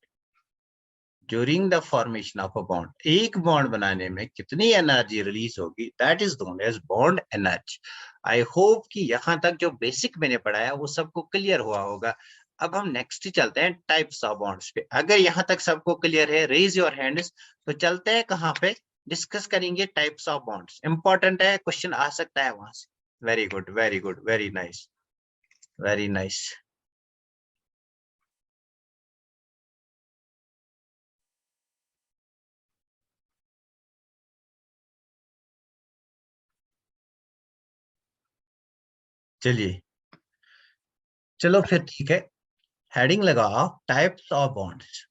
during the formation of a bond, एक bond बनाने में कितनी एनर्जी रिलीज होगी, that is known as bond energy. I hope कि यहाँ तक जो basic मैंने पढ़ाया वो सबको क्लियर हुआ होगा। अब हम नेक्स्ट चलते हैं टाइप्स ऑफ बॉन्ड्स पे। अगर यहाँ तक सबको क्लियर है, रेज योर हैंड्स। तो चलते हैं कहाँ पे, डिस्कस करेंगे टाइप्स ऑफ बॉन्ड्स, इंपॉर्टेंट है, क्वेश्चन आ सकता है वहां से। Very good, very good, very nice, very nice. चलिए, चलो फिर ठीक है, हेडिंग लगाओ types of bonds,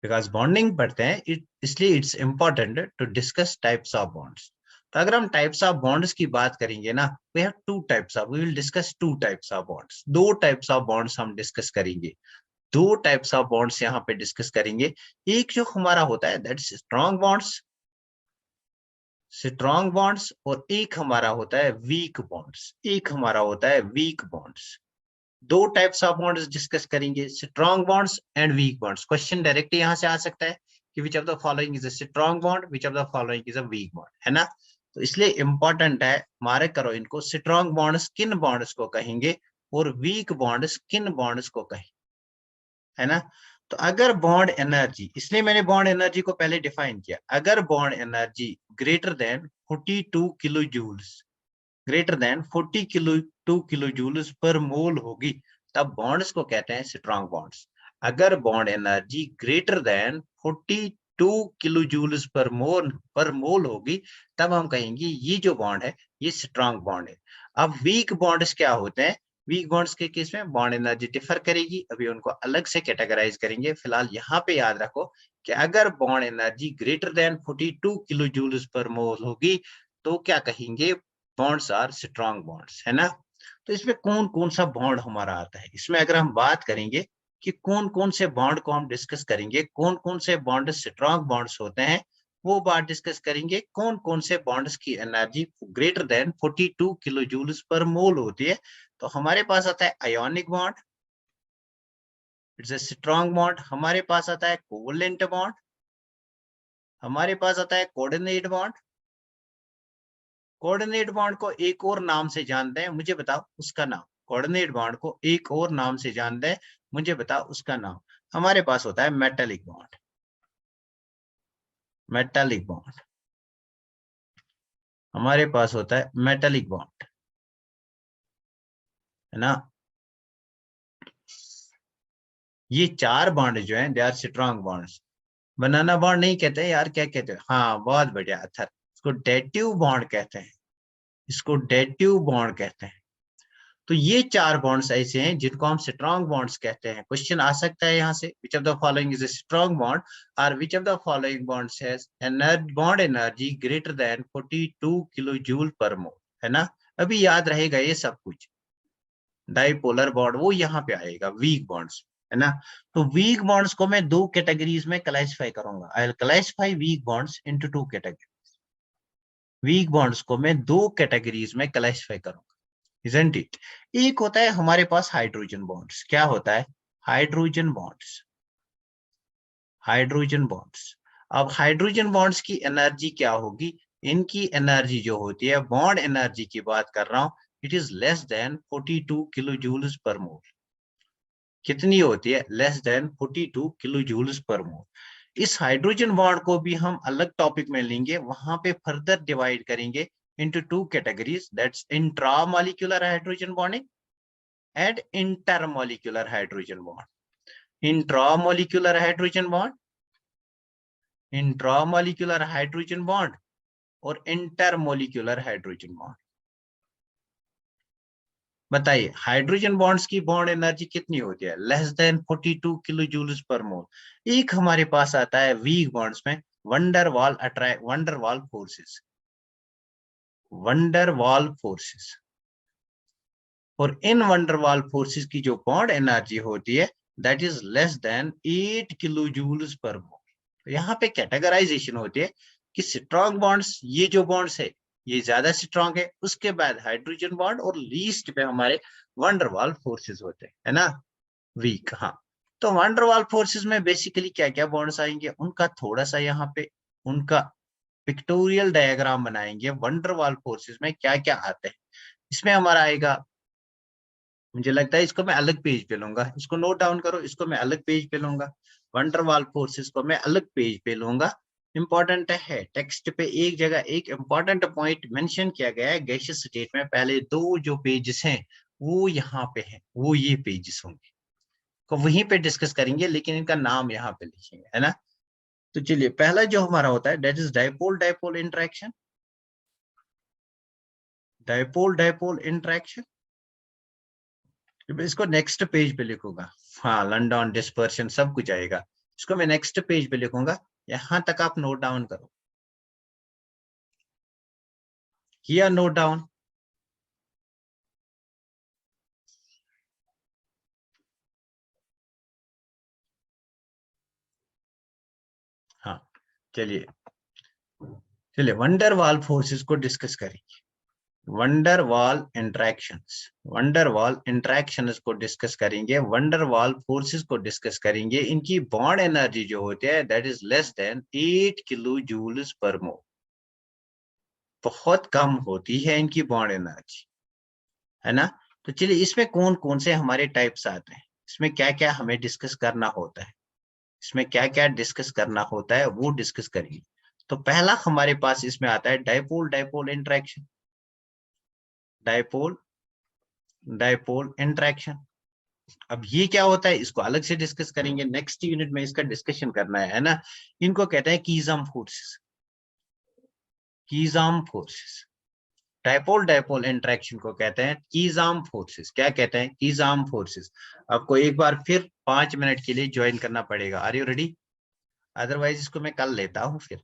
because bonding पढ़ते हैं इसलिए it's important to discuss types of bonds. तो अगर हम टाइप्स ऑफ बॉन्ड्स की बात करेंगे ना, we have two types of, we will discuss two types of bonds, दो टाइप्स ऑफ बॉन्ड्स हम डिस्कस करेंगे, दो टाइप्स ऑफ बॉन्ड्स यहाँ पे डिस्कस करेंगे। एक जो हमारा होता है that's strong bonds, strong bonds, और एक हमारा होता है वीक बॉन्ड्स, एक हमारा होता है वीक बॉन्ड्स। दो टाइप्स ऑफ बॉन्ड्स डिस्कस करेंगे, strong bonds and weak bonds. Question direct यहाँ से आ सकता है कि which of the following is a strong bond, which of the following is a weak bond, है ना। तो इसलिए इंपॉर्टेंट है, मार्क करो इनको, स्ट्रॉन्ग बॉन्ड्स किन बॉन्ड्स को कहेंगे और वीक बॉन्ड्स किन बॉन्ड्स को कहेंगे, है ना। तो अगर बॉन्ड एनर्जी, इसलिए मैंने बॉन्ड एनर्जी को पहले डिफाइन किया, अगर bond energy greater than 42 kilo joules, greater than 40 kilo 2 kilo joules per mole होगी, तब बॉन्ड्स को कहते हैं स्ट्रॉन्ग बॉन्ड्स। अगर bond energy greater than 42 kilo joules per mole होगी, तब हम कहेंगे ये जो बॉन्ड है ये स्ट्रॉन्ग बॉन्ड है। अब वीक बॉन्ड्स क्या होते हैं, वीक बॉन्ड्स के केस में बॉन्ड एनर्जी डिफर करेगी, अभी उनको अलग से कैटेगराइज करेंगे। फिलहाल यहाँ पे याद रखो कि अगर bond energy greater than 42 kilo joules per mole होगी, तो क्या कहेंगे, बॉन्ड्स आर स्ट्रॉन्ग बॉन्ड्स, है ना। तो इसमें कौन कौन सा बॉन्ड हमारा आता है, इसमें अगर हम बात करेंगे कि कौन कौन से बॉन्ड को हम डिस्कस करेंगे, कौन कौन से बॉन्ड स्ट्रॉन्ग बॉन्ड्स होते हैं, वो बात डिस्कस करेंगे। कौन कौन से बॉन्ड्स की energy greater than 42 kilo joules per mole होती है, तो हमारे पास आता है ionic bond, it's a strong bond. हमारे पास आता है कोवलेंट बॉन्ड, हमारे पास आता है कोऑर्डिनेट बॉन्ड। कोऑर्डिनेट बॉन्ड को एक और नाम से जानते हैं, मुझे बताओ उसका नाम, कोऑर्डिनेट बॉन्ड को एक और नाम से जानते हैं, मुझे बताओ उसका नाम। हमारे पास होता है मेटालिक बॉन्ड, मेटालिक बॉन्ड। हमारे पास होता है मेटालिक बॉन्ड, है ना। ये 4 बॉन्ड जो हैं they are strong bonds. Banana bond नहीं कहते यार, क्या कहते हैं? हाँ बहुत बढ़िया अथर, इसको डेटिव बॉन्ड कहते हैं, इसको डेटिव बॉन्ड कहते हैं। तो ये 4 बॉन्ड्स ऐसे हैं जिनको हम स्ट्रॉन्ग बॉन्ड्स कहते हैं। क्वेश्चन आ सकता है यहाँ से, which of the following is a strong bond, और which of the following bonds has bond energy greater than 42 kilo joule per mole, है ना। अभी याद रहेगा ये सब कुछ। डाइपोलर बॉन्ड वो यहाँ पे आएगा, वीक बॉन्ड्स, है ना। तो वीक बॉन्ड्स को मैं 2 कैटेगरीज में क्लासिफाई करूंगा। I will classify weak bonds into 2 category. Weak bonds को मैं 2 कैटेगरीज में क्लासिफाई करूंगा, इजंट इट। एक होता है हमारे पास हाइड्रोजन बॉन्ड्स। क्या होता है? Hydrogen bonds, hydrogen bonds. अब हाइड्रोजन बॉन्ड्स की एनर्जी क्या होगी? इनकी एनर्जी जो होती है, बॉन्ड एनर्जी की बात कर रहा हूं, it is less than 42 kilo joules per mole. कितनी होती है? Less than 42 kilo joules per मोल। इस हाइड्रोजन बॉन्ड को भी हम अलग टॉपिक में लेंगे, वहां पे फर्दर डिवाइड करेंगे into 2 categories, that's intramolecular hydrogen bonding and intermolecular hydrogen bond. Intramolecular hydrogen bond, intramolecular hydrogen bond और intermolecular hydrogen bond। बताइए हाइड्रोजन बॉन्ड्स की बॉन्ड एनर्जी कितनी होती है? Less than 42 kilo joules per मोल। एक हमारे पास आता है वीक बॉन्ड्स में van der Waals attract, van der Waals forces, van der Waals forces. और इन वंडरवाल फोर्सेस की जो बॉन्ड एनर्जी होती है that is less than 8 kilo joules per mole. तो यहाँ पे कैटेगराइजेशन होती है कि स्ट्रॉन्ग बॉन्ड्स, ये जो बॉन्ड्स है ये ज्यादा स्ट्रॉन्ग है, उसके बाद हाइड्रोजन बॉन्ड, और लीस्ट पे हमारे वंडरवाल फोर्सेस होते हैं, है ना, वीक। हाँ, तो वंडरवाल फोर्सेस में बेसिकली क्या क्या बॉन्ड्स आएंगे, उनका थोड़ा सा यहाँ पे उनका पिक्टोरियल डायग्राम बनाएंगे। वंडरवाल फोर्सेस में क्या क्या आते हैं, इसमें हमारा आएगा, मुझे लगता है इसको मैं अलग पेज पे लूंगा, इसको नोट डाउन करो, इसको मैं अलग पेज पे लूंगा। वंडरवाल फोर्सेस को मैं अलग पेज पे लूंगा। इंपॉर्टेंट है, टेक्स्ट पे एक जगह एक इंपॉर्टेंट पॉइंट मेंशन किया गया है, गैसियस स्टेट में पहले 2 जो पेजेस हैं वो यहाँ पे हैं, वो ये पेजेस होंगे, तो वहीं पे डिस्कस करेंगे, लेकिन इनका नाम यहाँ पे लिखेंगे, है ना। तो चलिए, पहला जो हमारा होता है that is dipole dipole interaction, dipole dipole interaction. इसको नेक्स्ट पेज पे लिखूंगा। हाँ, लंडन डिस्पर्शन सब कुछ आएगा, इसको मैं नेक्स्ट पेज पे लिखूंगा। यहां तक आप नोट डाउन करो, किया नोट डाउन? हाँ, चलिए चलिए वंडरवाल फोर्सेस को डिस्कस करेंगे। वंडरवाल इंटरेक्शंस, वंडरवाल इंटरेक्शंस को डिस्कस करेंगे, वंडरवाल फोर्सेस को डिस्कस करेंगे। इनकी बॉन्ड एनर्जी जो होती है that is less than 8 kilo joules per mole, बहुत कम होती है इनकी बॉन्ड एनर्जी, है ना। तो चलिए, इसमें कौन कौन से हमारे टाइप्स आते हैं, इसमें क्या क्या हमें डिस्कस करना होता है, इसमें क्या क्या डिस्कस करना होता है वो डिस्कस करिए। तो पहला हमारे पास इसमें आता है dipole dipole interaction, dipole dipole interaction. अब ये क्या होता है इसको अलग से डिस्कस करेंगे, नेक्स्ट यूनिट में इसका डिस्कशन करना है ना। इनको कहते हैं Keesom forces, Keesom forces. Dipole dipole interaction को कहते हैं कीजाम फोर्सेस। क्या कहते हैं? Keesom forces. आपको एक बार फिर 5 मिनट के लिए ज्वाइन करना पड़ेगा। Are you ready? अदरवाइज इसको मैं कल लेता हूँ फिर।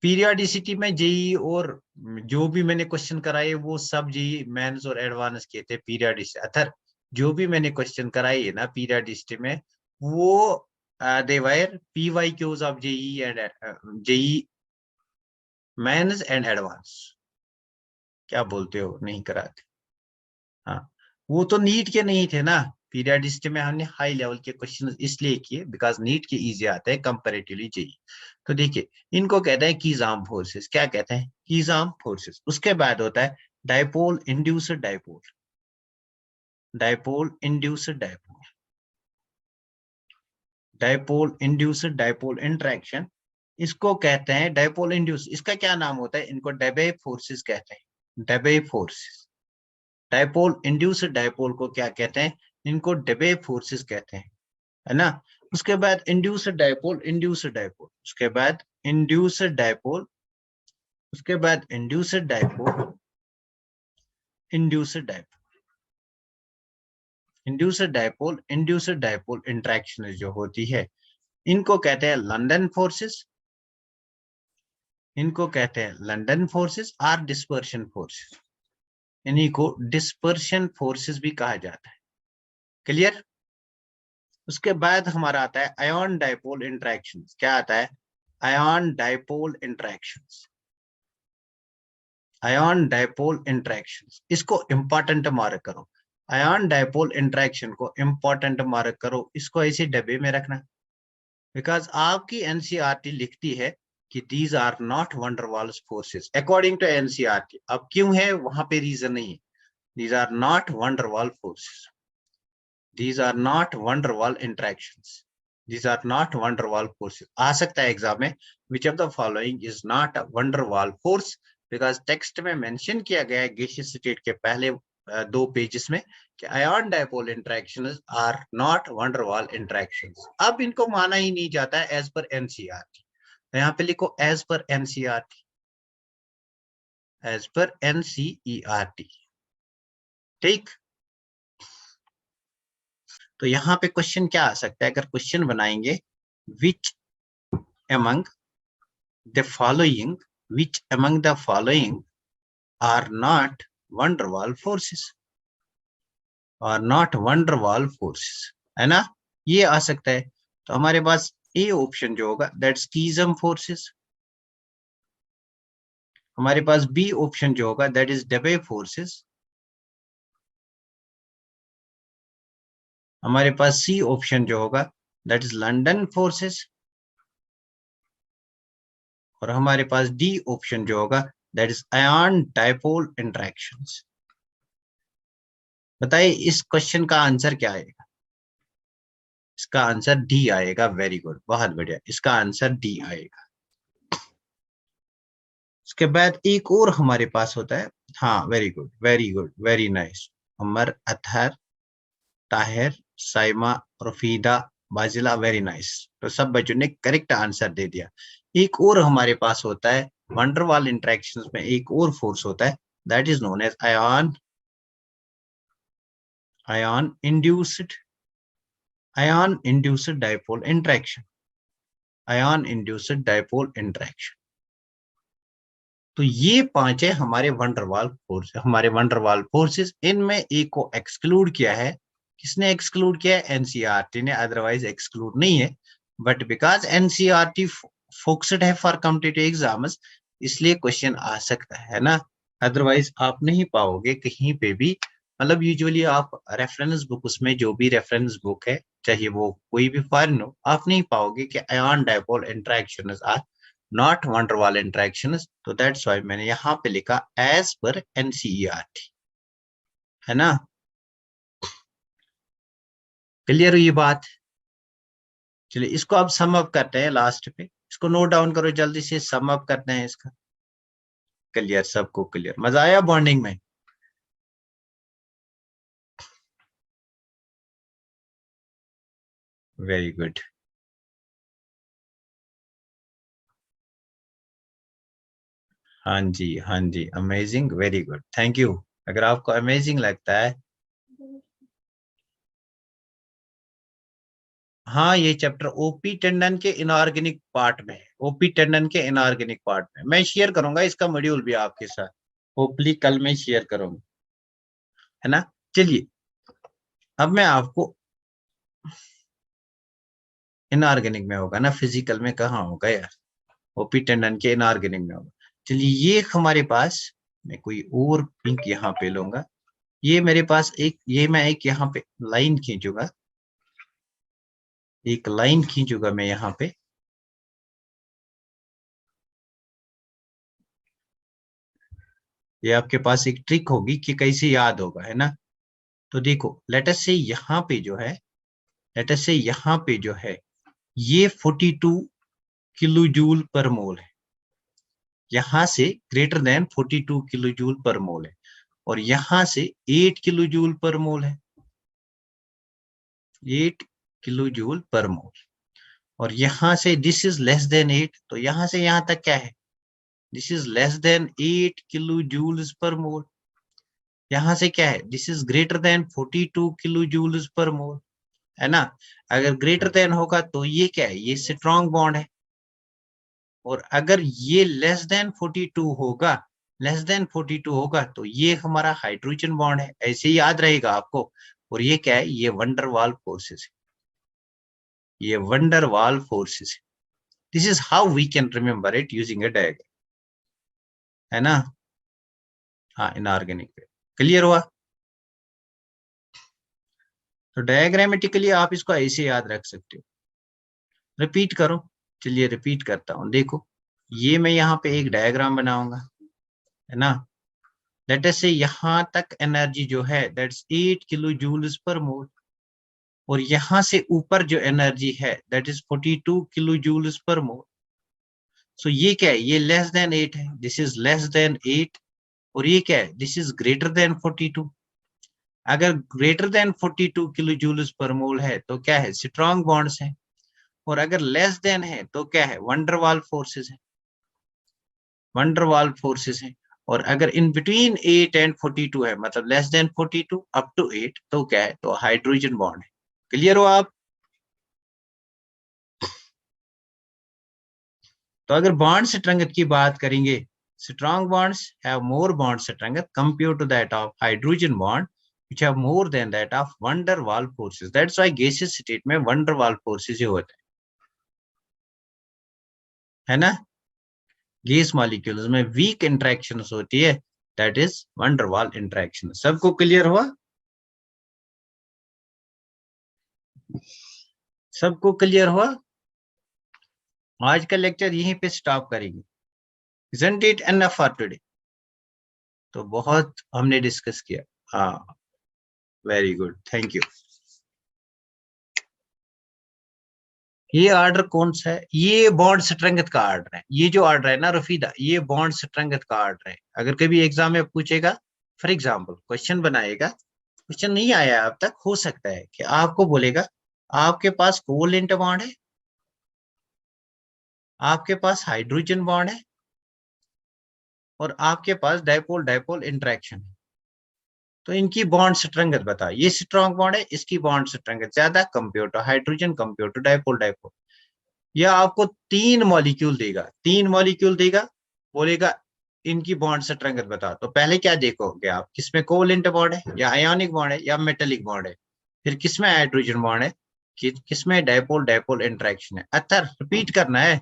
पीरियडिसिटी में जेई और जो भी मैंने क्वेश्चन कराए वो सब जेई मेंस और एडवांस के थे। पीरियडिसिटी अथर जो भी मैंने क्वेश्चन कराए है ना पीरियडिसिटी में, वो they were PY Qs of JEE and JEE mains and advance. क्या बोलते हो, नहीं कराते? हाँ, वो तो नीट के नहीं थे ना। पीरियडिसिटी में हमने हाई लेवल के क्वेश्चन इसलिए किए बिकॉज नीट के इजी आते हैं कंपेरेटिवली जेई। तो देखिए, इनको कहते हैं कीजाम फोर्सेस। क्या कहते हैं? Keesom forces. उसके बाद होता है dipole induced dipole, dipole induced dipole, dipole induced dipole interaction, इसको कहते हैं डाइपोल इंड्यूस। इसका क्या नाम होता है? इनको डेबे फोर्सेस कहते हैं, डेबे फोर्सेस। डाइपोल इंड्यूस्ड डाइपोल को क्या कहते हैं? इनको डेबे फोर्सेस कहते हैं, है ना। उसके बाद इंड्यूस्ड डाइपोल, इंड्यूस्ड डाइपोल, उसके बाद इंड्यूस्ड डाइपोल, उसके बाद induced dipole, induced dipole, induced dipole, induced dipole interaction जो होती है, इनको कहते हैं लंदन फोर्सेस, इनको कहते हैं लंदन फोर्सेस और डिस्पर्शन फोर्सेस, इन्हीं को डिस्पर्शन फोर्सेस भी कहा जाता है। क्लियर? उसके बाद हमारा आता है आयन डाइपोल इंटरेक्शंस। क्या आता है? Ion dipole interactions, ion dipole interactions. इसको इंपॉर्टेंट मार्क करो, आयन डाइपोल इंटरेक्शन को इंपॉर्टेंट मार्क करो, इसको ऐसे डब्बे में रखना, बिकॉज आपकी एनसीईआरटी लिखती है कि these are not van der Waals forces according to NCERT. अब क्यों है वहां पे रीजन नहीं है, these are not van der Waal forces, these are not van der Waal interactions, these are not van der Waal forces। आ सकता है एग्जाम में which of the following is not a van der Waal force, because text में mention किया गया है gaseous state के पहले दो पेजेस में कि ion dipole interactions are not van der Waal interactions. अब इनको माना ही नहीं जाता है एज पर एनसीईआरटी, तो यहाँ पे लिखो as per NCERT, as per NCERT. ठीक, तो यहाँ पे क्वेश्चन क्या आ सकता है? अगर क्वेश्चन बनाएंगे विच among the following, which among the following are not van der Waal forces, are not van der Waal forces, है ना, ये आ सकता है। तो हमारे पास ए ऑप्शन जो होगा दैट्स कीजम फोर्सेस, हमारे पास बी ऑप्शन जो होगा दैट इज डेबे फोर्सेस, हमारे पास सी ऑप्शन जो होगा दैट इज लंदन फोर्सेस, और हमारे पास डी ऑप्शन जो होगा that is ion dipole interactions. बताइए इस क्वेश्चन का आंसर क्या आएगा? इसका आंसर डी आएगा। वेरी गुड, बहुत बढ़िया, इसका आंसर डी आएगा। उसके बाद एक और हमारे पास होता है, हाँ very good, very good, very nice, Amar, Athar, Tahir, Saima, Rafida, Bazila, very nice. तो सब बच्चों ने करेक्ट आंसर दे दिया। एक और हमारे पास होता है van der Waal इंटरेक्शंस में एक और फोर्स होता है that is known as ion, ion induced, ion induced dipole interaction, ion induced dipole interaction. तो ये पांच है हमारे van der Waal फोर्स, हमारे van der Waal फोर्सेस। इनमें एक को एक्सक्लूड किया है, किसने एक्सक्लूड किया है? एनसीईआरटी ने, अदरवाइज एक्सक्लूड नहीं है, बट बिकॉज एनसीईआरटी फोकस्ड है फॉर कॉम्पिटिटिव एग्जाम्स, इसलिए क्वेश्चन आ सकता है ना, अदरवाइज आप नहीं पाओगे कहीं पे भी। मतलब यूजुअली आप रेफरेंस बुक, उसमें जो भी रेफरेंस बुक है चाहे वो कोई भी फॉरेन हो, आप नहीं पाओगे कि ion dipole interactions are not van der Waal interactions. तो दैट्स व्हाई मैंने यहाँ पे लिखा एज पर एनसीईआरटी, है ना। क्लियर हुई बात? चलिए इसको अब सम अप करते हैं लास्ट पे, इसको नोट डाउन करो जल्दी से, सम अप करते हैं इसका। क्लियर, सबको क्लियर? मजा आया बॉन्डिंग में? Very good. हाँ जी, हाँ जी, amazing, very good, thank you. अगर आपको अमेजिंग लगता है, हाँ ये चैप्टर ओपी टेंडन के इनऑर्गेनिक पार्ट में है, ओपी टेंडन के इनऑर्गेनिक पार्ट में मैं शेयर करूंगा इसका मॉड्यूल भी आपके साथ, होपली कल मैं शेयर करूंगा, है ना। चलिए अब मैं आपको, इनऑर्गेनिक में होगा ना, फिजिकल में कहाँ होगा यार, ओपी टेंडन के इनऑर्गेनिक में होगा। चलिए ये हमारे पास, मैं कोई और पिंक यहाँ पे लूंगा, ये मेरे पास एक, ये मैं एक यहाँ पे लाइन खींचूंगा, एक लाइन खींचूंगा मैं यहाँ पे, ये आपके पास एक ट्रिक होगी कि कैसे याद होगा, है ना। तो देखो लेट अस से यहाँ पे जो है, लेट अस से यहाँ पे जो है ये 42 किलो जूल पर मोल है, यहां से greater than 42 kilo joule per mole है, और यहां से 8 किलो जूल पर मोल है, 8 किलो जूल पर मोल। और यहां से दिस इज लेस देन 8, तो यहां से यहां तक क्या है, this is less than 8 kilo joules per mole. यहां से क्या है, this is greater than 42 kilo joules per mole, है ना। अगर ग्रेटर देन होगा तो ये क्या है, ये स्ट्रॉन्ग बॉन्ड है। और अगर ये लेस देन 42 होगा, लेस देन 42 होगा तो ये हमारा हाइड्रोजन बॉन्ड है, ऐसे ही याद रहेगा आपको। और ये क्या है, ये वंडरवाल फोर्सेस है, ये वंडरवाल फोर्सेस है। This is how we can remember it using a diagram, है ना। हाँ, इनऑर्गेनिक वे, क्लियर हुआ। तो डायग्रामेटिकली आप इसको ऐसे याद रख सकते हो। रिपीट करो, चलिए रिपीट करता हूं, देखो ये मैं यहाँ पे एक डायग्राम बनाऊंगा, है ना। लेट अस से यहाँ तक एनर्जी जो है दैट्स 8 किलो जूल्स पर मोल, और यहाँ से ऊपर जो एनर्जी है that is 42 kilo joules per मोल। सो ये क्या है, ये लेस देन 8 है, दिस इज लेस देन 8। और ये क्या है, दिस इज ग्रेटर देन 42। अगर greater than 42 kilo joules per mole है तो क्या है, स्ट्रॉन्ग बॉन्ड्स है। और अगर लेस देन है तो क्या है, वंडरवाल फोर्सेस है, वंडरवाल फोर्सेस है। और अगर इन बिटवीन 8 एंड 42 है, मतलब लेस देन 42 अप टू 8, तो क्या है, तो हाइड्रोजन बॉन्ड है। क्लियर हो आप। तो अगर बॉन्ड स्ट्रेंथ की बात करेंगे, strong bonds have more bond strength compare to that of hydrogen bond which have more than that of van der Waal forces. That's why gaseous state में van der Waal forces ही होते हैं, है ना। Gas molecules में week interactions होती है, that is van der Waal interaction. सबको clear हुआ, सबको क्लियर हुआ। आज का लेक्चर यहीं पे स्टॉप करेंगे। Isn't it enough for today? तो बहुत हमने डिस्कस किया। हाँ, वेरी गुड, थैंक यू। ये ऑर्डर कौन सा है, ये बॉन्ड स्ट्रेंथ का ऑर्डर है। ये जो ऑर्डर है ना रफीदा, ये बॉन्ड स्ट्रेंथ का ऑर्डर है। अगर कभी एग्जाम में पूछेगा, फॉर एग्जाम्पल क्वेश्चन बनाएगा, क्वेश्चन नहीं आया अब तक, हो सकता है कि आपको बोलेगा आपके पास कोवलेंट बॉन्ड है, आपके पास हाइड्रोजन बॉन्ड है, और आपके पास डाइपोल डाइपोल इंटरेक्शन है। तो इनकी बॉन्ड स्ट्रेंथ बता, ये स्ट्रॉन्ग बॉन्ड है, इसकी बॉन्ड स्ट्रेंथ ज्यादा compare to hydrogen, compare to dipole dipole. या आपको 3 मॉलिक्यूल देगा, 3 मॉलिक्यूल देगा, बोलेगा इनकी बॉन्ड स्ट्रेंथ बता। तो पहले क्या देखोगे आप, किसमें कोवलेंट बॉन्ड है, या आयोनिक बॉन्ड है, या मेटेलिक बॉन्ड है। फिर किसमें हाइड्रोजन बॉन्ड है, किसमें डाइपोल डाइपोल इंटरेक्शन है। अच्छा, रिपीट करना है,